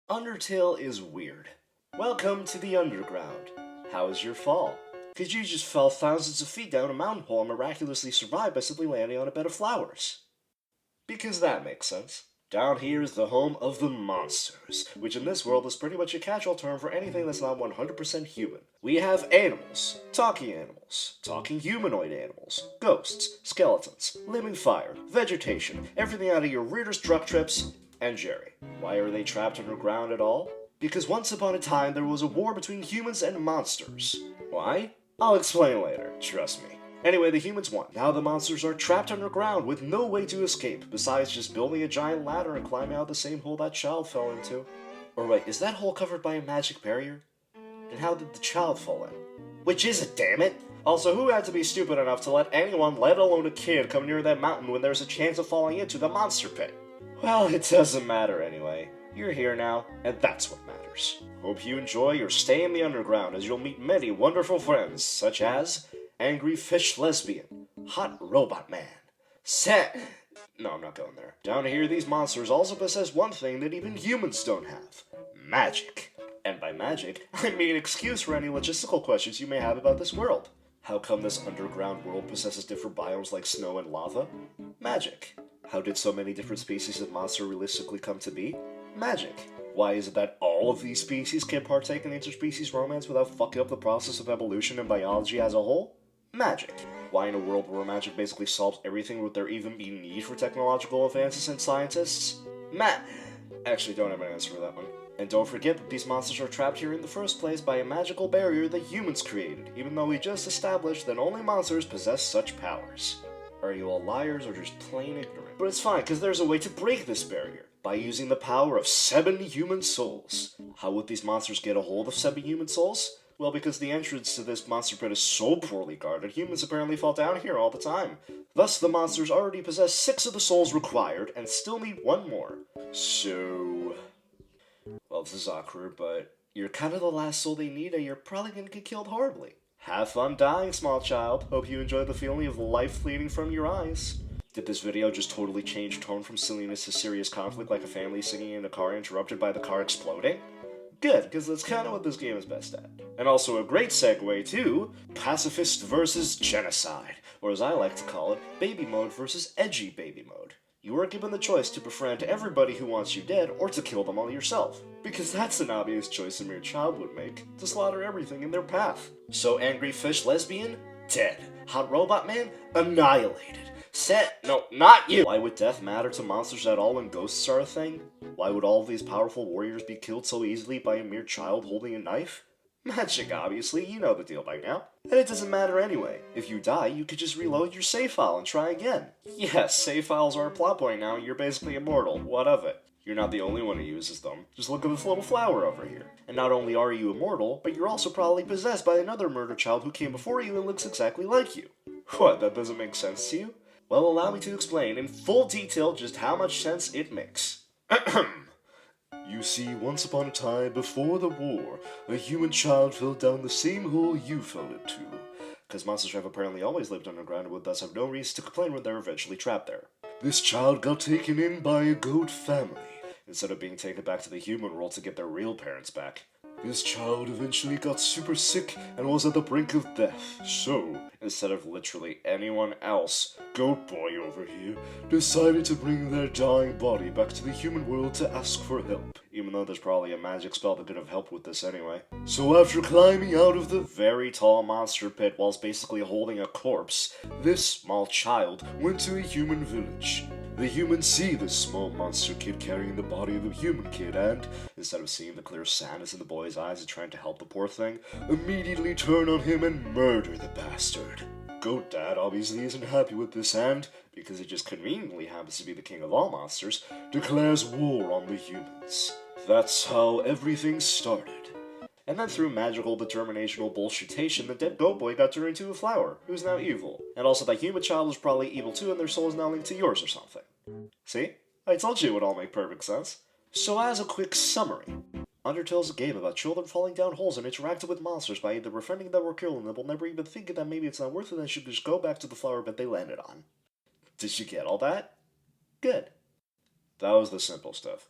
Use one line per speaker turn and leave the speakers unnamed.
Undertale is weird. Welcome to the underground. How was your fall? Because you just fell thousands of feet down a mountain hole and miraculously survived by simply landing on a bed of flowers. Because that makes sense. Down here is the home of the monsters, which in this world is pretty much a catch-all term for anything that's not 100% human. We have animals, talking humanoid animals, ghosts, skeletons, living fire, vegetation, everything out of your weirdest truck trips, and Jerry. Why are they trapped underground at all? Because once upon a time there was a war between humans and monsters. Why? I'll explain later, trust me. Anyway, the humans won. Now the monsters are trapped underground with no way to escape, besides just building a giant ladder and climbing out the same hole that child fell into. Or wait, is that hole covered by a magic barrier? And how did the child fall in? Which is it, damn it? Also, who had to be stupid enough to let anyone, let alone a kid, come near that mountain when there's a chance of falling into the monster pit? Well, it doesn't matter anyway. You're here now, and that's what matters. Hope you enjoy your stay in the underground as you'll meet many wonderful friends, such as Angry Fish Lesbian, Hot Robot Man, No, I'm not going there. Down here, these monsters also possess one thing that even humans don't have. Magic. And by magic, I mean excuse for any logistical questions you may have about this world. How come this underground world possesses different biomes like snow and lava? Magic. How did so many different species of monster realistically come to be? Magic. Why is it that all of these species can partake in interspecies romance without fucking up the process of evolution and biology as a whole? Magic. Why in a world where magic basically solves everything would there even be need for technological advances and scientists? Actually, don't have an answer for that one. And don't forget that these monsters are trapped here in the first place by a magical barrier that humans created, even though we just established that only monsters possess such powers. Are you all liars or just plain ignorant? But it's fine, because there's a way to break this barrier. By using the power of 7 human souls. How would these monsters get a hold of 7 human souls? Well, because the entrance to this monster pit is so poorly guarded, humans apparently fall down here all the time. Thus, the monsters already possess 6 of the souls required, and still need 1 more. So... well, this is awkward, but you're kind of the last soul they need, and you're probably gonna get killed horribly. Have fun dying, small child. Hope you enjoy the feeling of life fleeting from your eyes. Did this video just totally change tone from silliness to serious conflict like a family singing in a car interrupted by the car exploding? Good, because that's kind of what this game is best at. And also a great segue to pacifist versus genocide, or as I like to call it, baby mode versus edgy baby mode. You are given the choice to befriend everybody who wants you dead, or to kill them all yourself. Because that's an obvious choice a mere child would make, to slaughter everything in their path. So Angry Fish Lesbian? Dead. Hot Robot Man? Annihilated. No, not you! Why would death matter to monsters at all when ghosts are a thing? Why would all of these powerful warriors be killed so easily by a mere child holding a knife? Magic, obviously, you know the deal by now. And it doesn't matter anyway. If you die, you could just reload your save file and try again. Yes, save files are a plot point now, you're basically immortal. What of it? You're not the only one who uses them. Just look at this little flower over here. And not only are you immortal, but you're also probably possessed by another murder child who came before you and looks exactly like you. What, that doesn't make sense to you? Well, allow me to explain in full detail just how much sense it makes. You see, once upon a time, before the war, a human child fell down the same hole you fell into. Because monsters have apparently always lived underground and would thus have no reason to complain when they're eventually trapped there. This child got taken in by a goat family, instead of being taken back to the human world to get their real parents back. This child eventually got super sick and was at the brink of death, so, instead of literally anyone else, Goat Boy over here decided to bring their dying body back to the human world to ask for help, even though there's probably a magic spell that could have helped with this anyway. So after climbing out of the very tall monster pit whilst basically holding a corpse, this small child went to a human village. The humans see this small monster kid carrying the body of a human kid and, instead of seeing the clear sadness in the boy's eyes and trying to help the poor thing, immediately turn on him and murder the bastard. Goat Dad obviously isn't happy with this and, because he just conveniently happens to be the king of all monsters, declares war on the humans. That's how everything started. And then through magical determinational bullshitation, the dead goat boy got turned into a flower, who's now evil. And also that human child was probably evil too and their soul is now linked to yours or something. See? I told you it would all make perfect sense. So as a quick summary, Undertale is a game about children falling down holes and interacting with monsters by either befriending them or killing them while never even thinking that maybe it's not worth it and should just go back to the flower bed they landed on. Did you get all that? Good. That was the simple stuff.